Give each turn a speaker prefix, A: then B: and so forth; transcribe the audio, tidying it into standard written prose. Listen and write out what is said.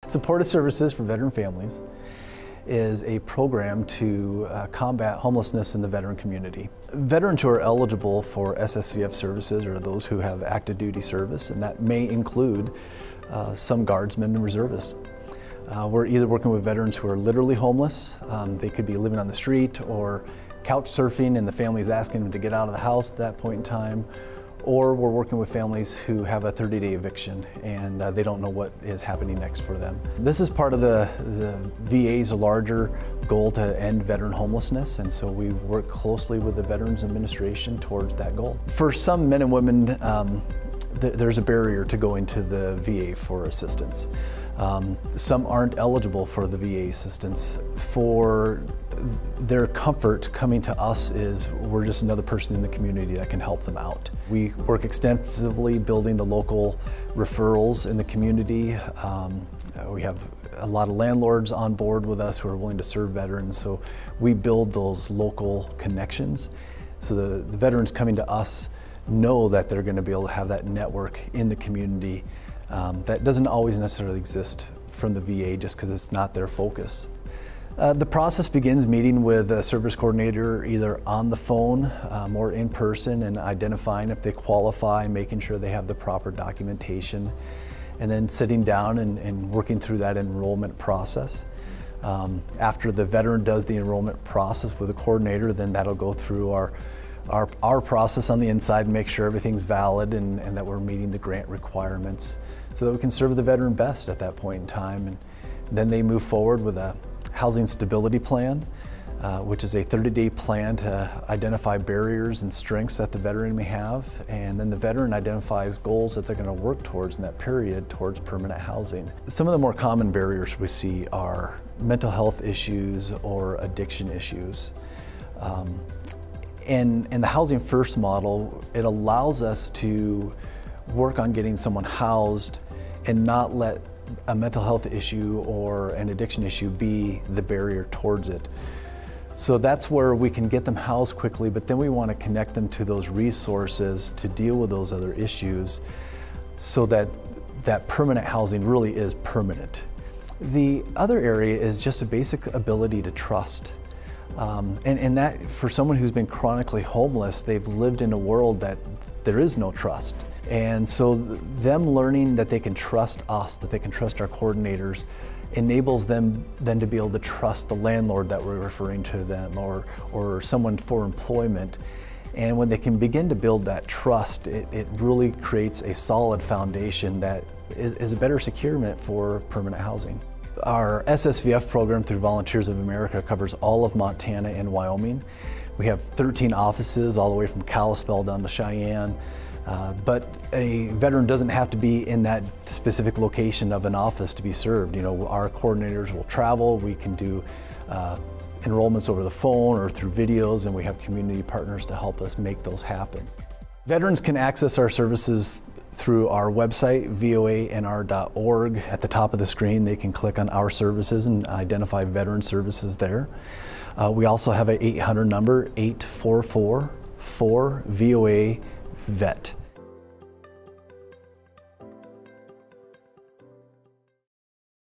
A: Supportive Services for Veteran Families is a program to combat homelessness in the veteran community. Veterans who are eligible for SSVF services are those who have active duty service, and that may include some guardsmen and reservists. We're either working with veterans who are literally homeless, they could be living on the street or couch surfing and the family is asking them to get out of the house at that point in time, or we're working with families who have a 30-day eviction and they don't know what is happening next for them. This is part of the VA's larger goal to end veteran homelessness, and so we work closely with the Veterans Administration towards that goal. For some men and women, there's a barrier to going to the VA for assistance. Some aren't eligible for the VA assistance. For their comfort, coming to us is we're just another person in the community that can help them out. We work extensively building the local referrals in the community. We have a lot of landlords on board with us who are willing to serve veterans, so we build those local connections. So the veterans coming to us know that they're going to be able to have that network in the community that doesn't always necessarily exist from the VA just because it's not their focus. The process begins meeting with a service coordinator either on the phone or in person and identifying if they qualify, making sure they have the proper documentation, and then sitting down and working through that enrollment process. After the veteran does the enrollment process with a coordinator, then that'll go through our process on the inside and make sure everything's valid and that we're meeting the grant requirements so that we can serve the veteran best at that point in time. And then they move forward with a housing stability plan, which is a 30-day plan to identify barriers and strengths that the veteran may have, and then the veteran identifies goals that they're going to work towards in that period towards permanent housing. Some of the more common barriers we see are mental health issues or addiction issues. In the Housing First model, it allows us to work on getting someone housed and not let a mental health issue or an addiction issue be the barrier towards it. So that's where we can get them housed quickly, but then we want to connect them to those resources to deal with those other issues so that that permanent housing really is permanent. The other area is just a basic ability to trust. And that, for someone who's been chronically homeless, they've lived in a world that there is no trust. And so them learning that they can trust us, that they can trust our coordinators, enables them then to be able to trust the landlord that we're referring to them or someone for employment. And when they can begin to build that trust, it really creates a solid foundation that is a better securement for permanent housing. Our SSVF program through Volunteers of America covers all of Montana and Wyoming. We have 13 offices all the way from Kalispell down to Cheyenne. But a veteran doesn't have to be in that specific location of an office to be served. You know, our coordinators will travel. We can do enrollments over the phone or through videos, and we have community partners to help us make those happen. Veterans can access our services through our website, voanr.org. At the top of the screen, they can click on our services and identify veteran services there. We also have an 800 number, 844-4VOA-VET.